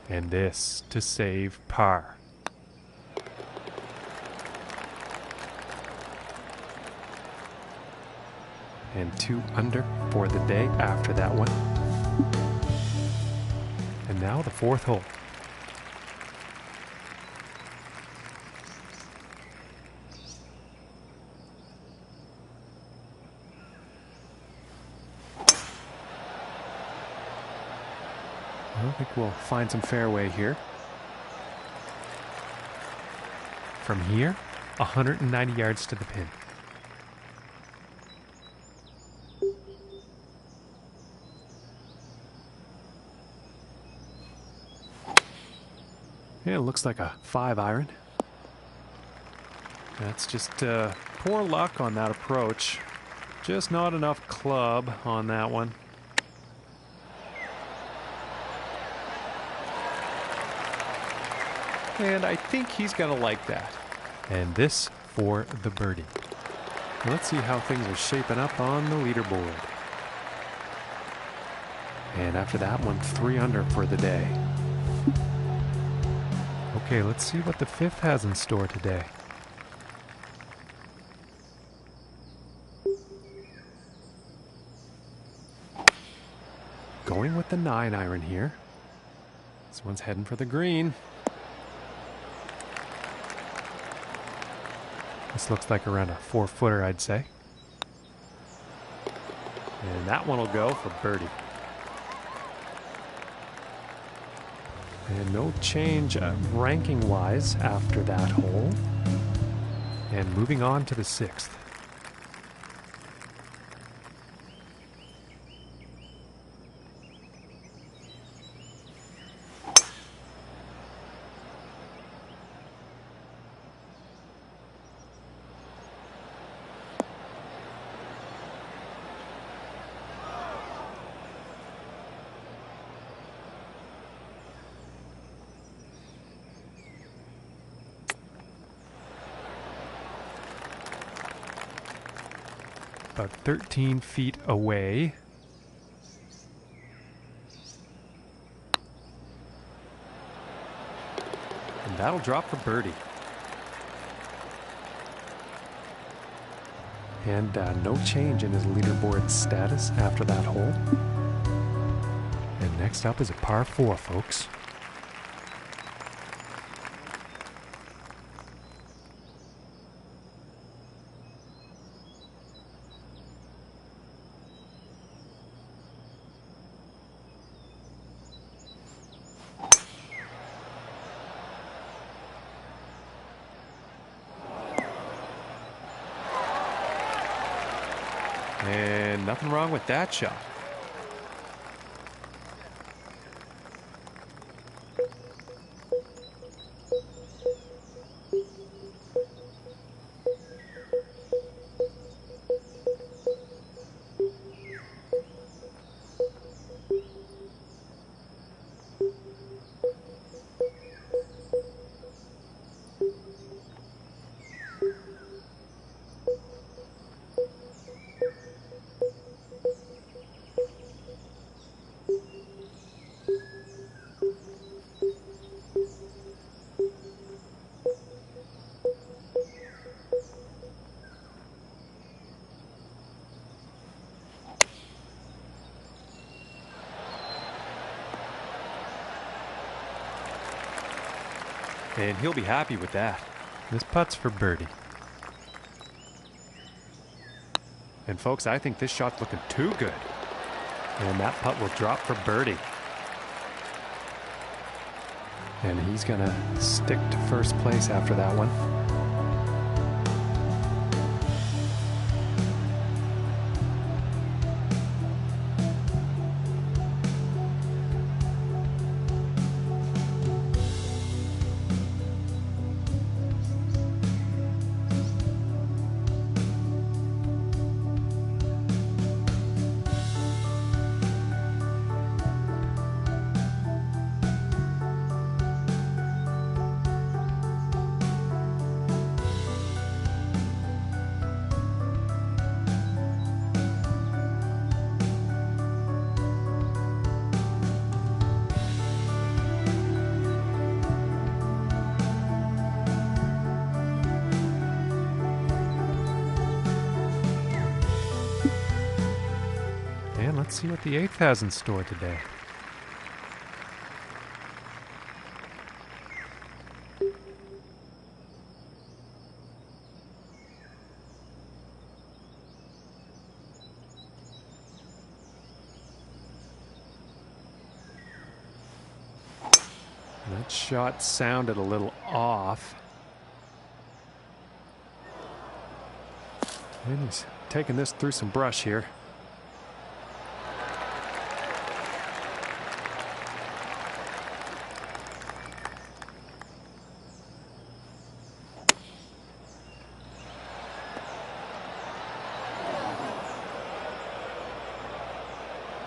And this to save par. And 2 under for the day after that one. And now the 4th hole. I think we'll find some fairway here. From here, 190 yards to the pin. Yeah, it looks like a 5 iron. That's just poor luck on that approach. Just not enough club on that one. And I think he's going to like that. And this for the birdie. Let's see how things are shaping up on the leaderboard. And after that one, 3 under for the day. Okay, let's see what the fifth has in store today. Going with the 9-iron here. This one's heading for the green. This looks like around a 4-footer, I'd say. And that one will go for birdie. And no change ranking-wise after that hole. And moving on to the 6th. About 13 feet away. And that'll drop for birdie. And no change in his leaderboard status after that hole. And next up is a par 4, folks. And nothing wrong with that shot. And he'll be happy with that. This putt's for birdie. And folks, I think this shot's looking too good. And that putt will drop for birdie. And he's gonna stick to first place after that one. And let's see what the 8th has in store today. That shot sounded a little off. And he's taking this through some brush here.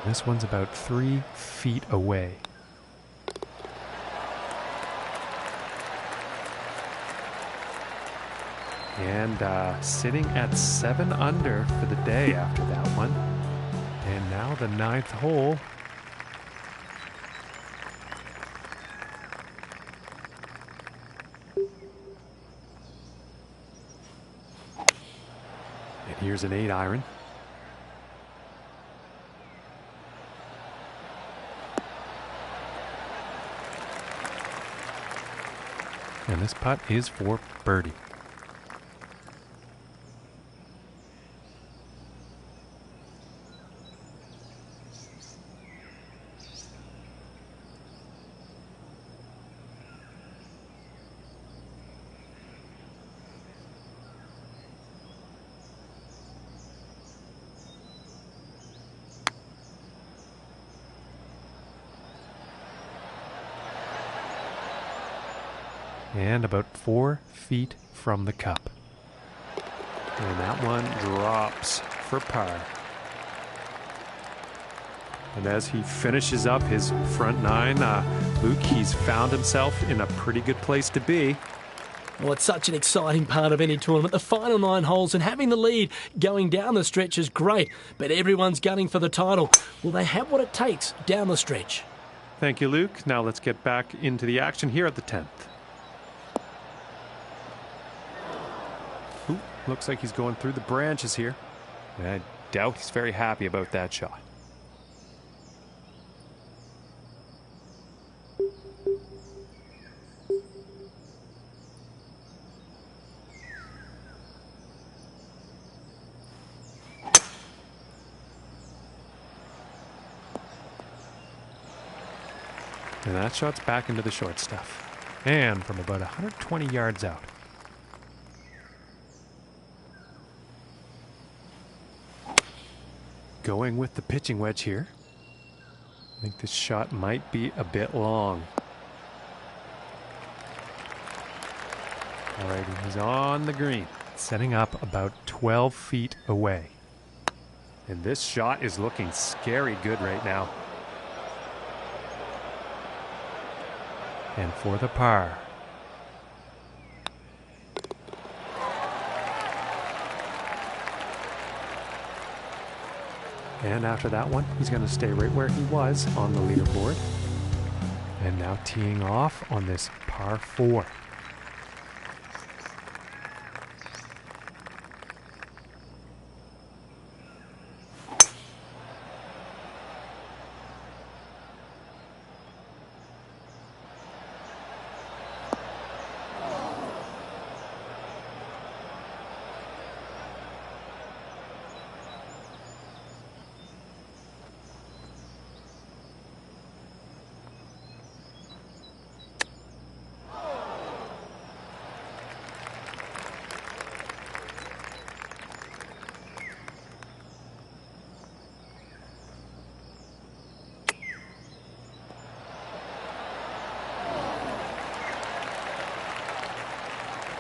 This one's about 3 feet away. And sitting at 7 under for the day after that one. And now the 9th hole. And here's an 8-iron. And this putt is for birdie. And about 4 feet from the cup. And that one drops for par. And as he finishes up his front 9, Luke, he's found himself in a pretty good place to be. Well, it's such an exciting part of any tournament. The final 9 holes and having the lead going down the stretch is great, but everyone's gunning for the title. Will they have what it takes down the stretch? Thank you, Luke. Now let's get back into the action here at the 10th. Ooh, looks like he's going through the branches here. I doubt he's very happy about that shot. And that shot's back into the short stuff. And from about 120 yards out. Going with the pitching wedge here. I think this shot might be a bit long. Alrighty, he's on the green. Setting up about 12 feet away. And this shot is looking scary good right now. And for the par. And after that one, he's going to stay right where he was on the leaderboard. And now teeing off on this par 4.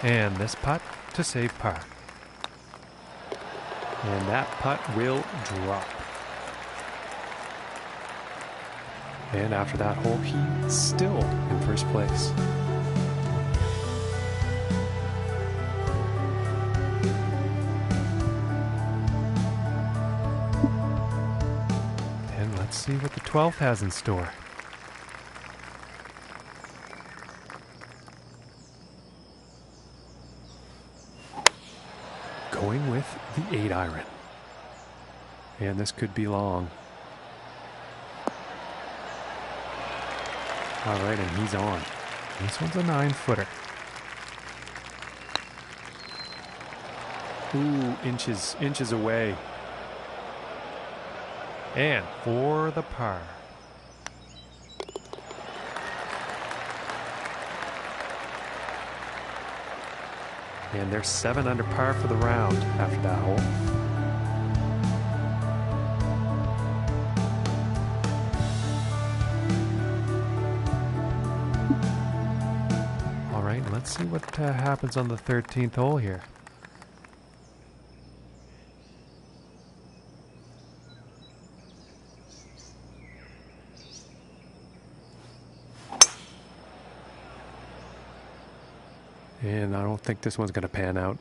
And this putt to save par. And that putt will drop. And after that hole, he's still in first place. And let's see what the 12th has in store. Going with the 8-iron. And this could be long. All right, and he's on. This one's a 9-footer. Ooh, inches away. And for the par. And they're 7 under par for the round after that hole. All right, let's see what happens on the 13th hole here. And I don't think this one's going to pan out.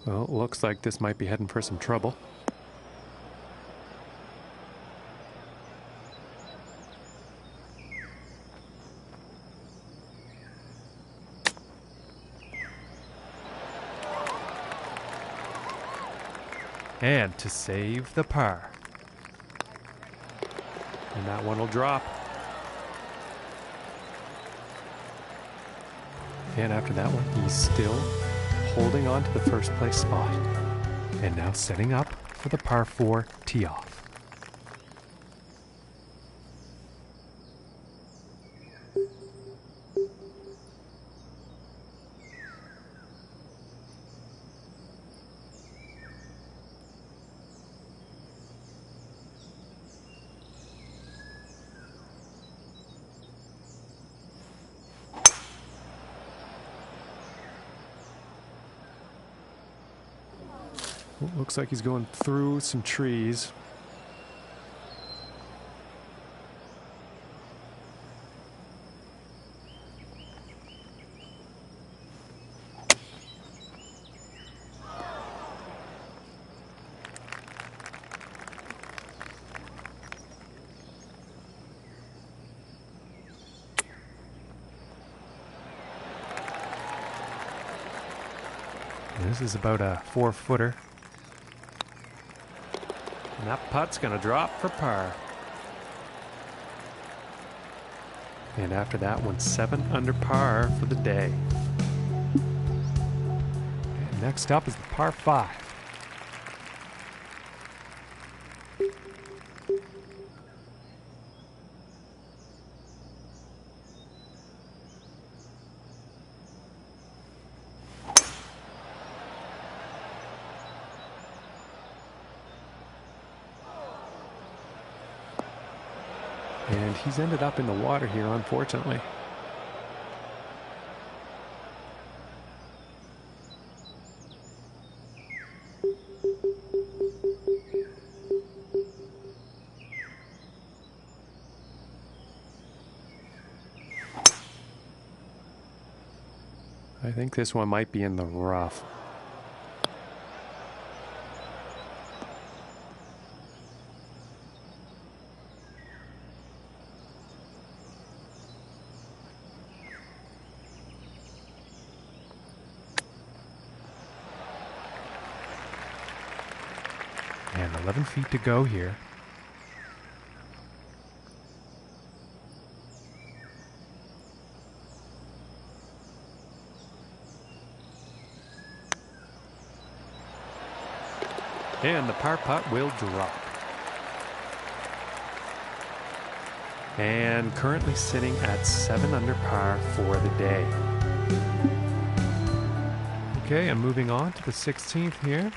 Well, it looks like this might be heading for some trouble. And to save the par. And that one will drop. And after that one, he's still holding on to the first place spot. And now setting up for the par 4 tee off. Looks like he's going through some trees. This is about a 4-footer. And that putt's going to drop for par. And after that one, 7 under par for the day. And next up is the par 5. And he's ended up in the water here, unfortunately. I think this one might be in the rough. And 11 feet to go here. And the par putt will drop. And currently sitting at 7 under par for the day. Okay, and moving on to the 16th here.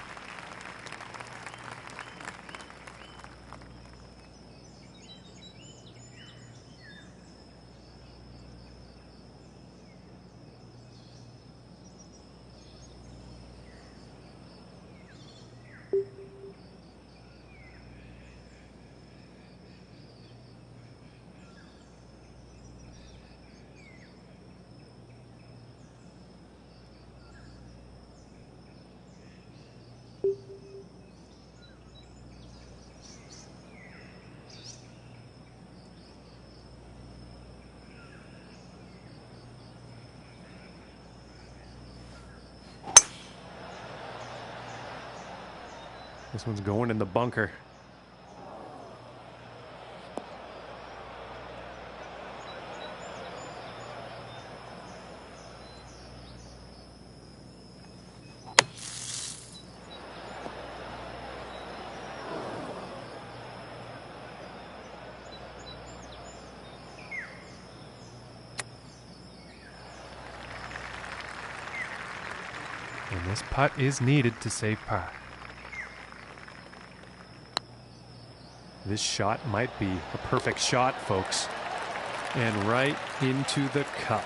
This one's going in the bunker. And this putt is needed to save par. This shot might be a perfect shot, folks. And right into the cup.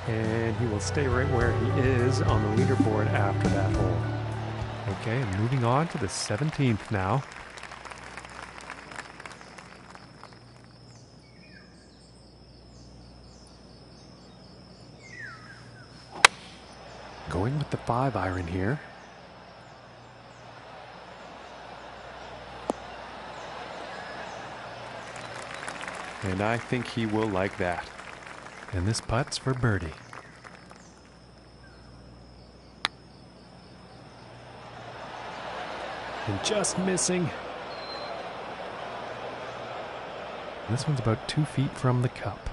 And he will stay right where he is on the leaderboard after that hole. Okay, and moving on to the 17th now. Going with the 5-iron here. And I think he will like that. And this putt's for birdie. And just missing. This one's about 2 feet from the cup.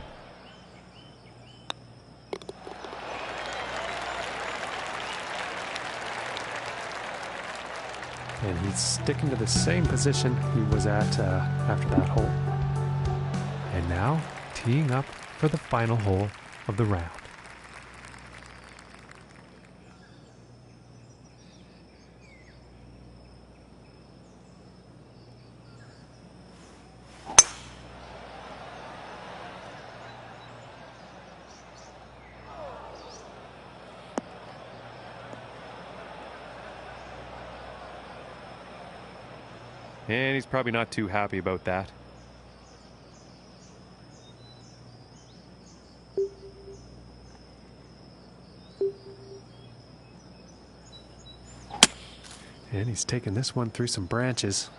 And he's sticking to the same position he was at after that hole. And now teeing up for the final hole of the round. And he's probably not too happy about that. And he's taking this one through some branches.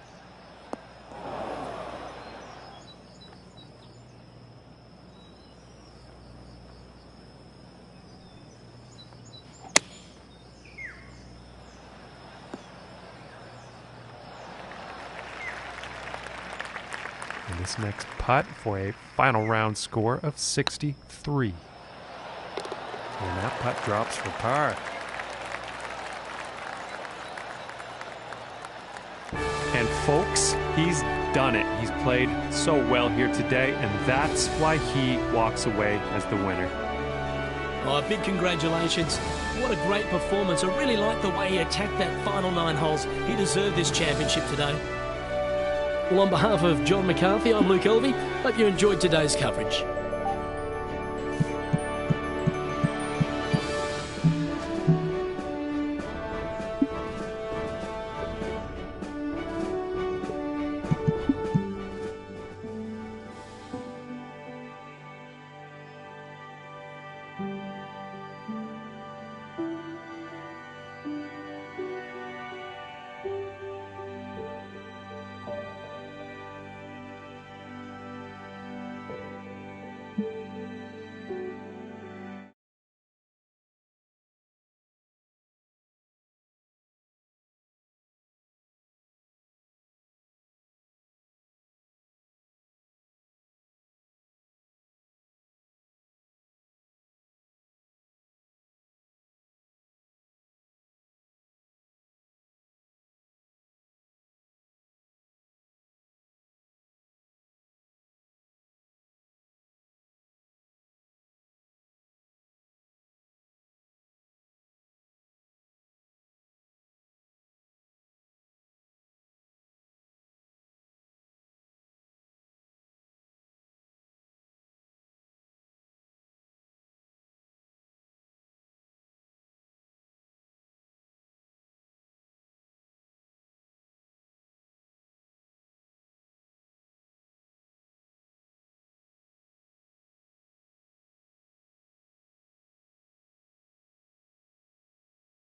And this next putt for a final round score of 63. And that putt drops for par. And folks, he's done it. He's played so well here today, and that's why he walks away as the winner. Oh, big congratulations. What a great performance. I really like the way he attacked that final 9 holes. He deserved this championship today. Well, on behalf of John McCarthy, I'm Luke Elvey. Hope you enjoyed today's coverage.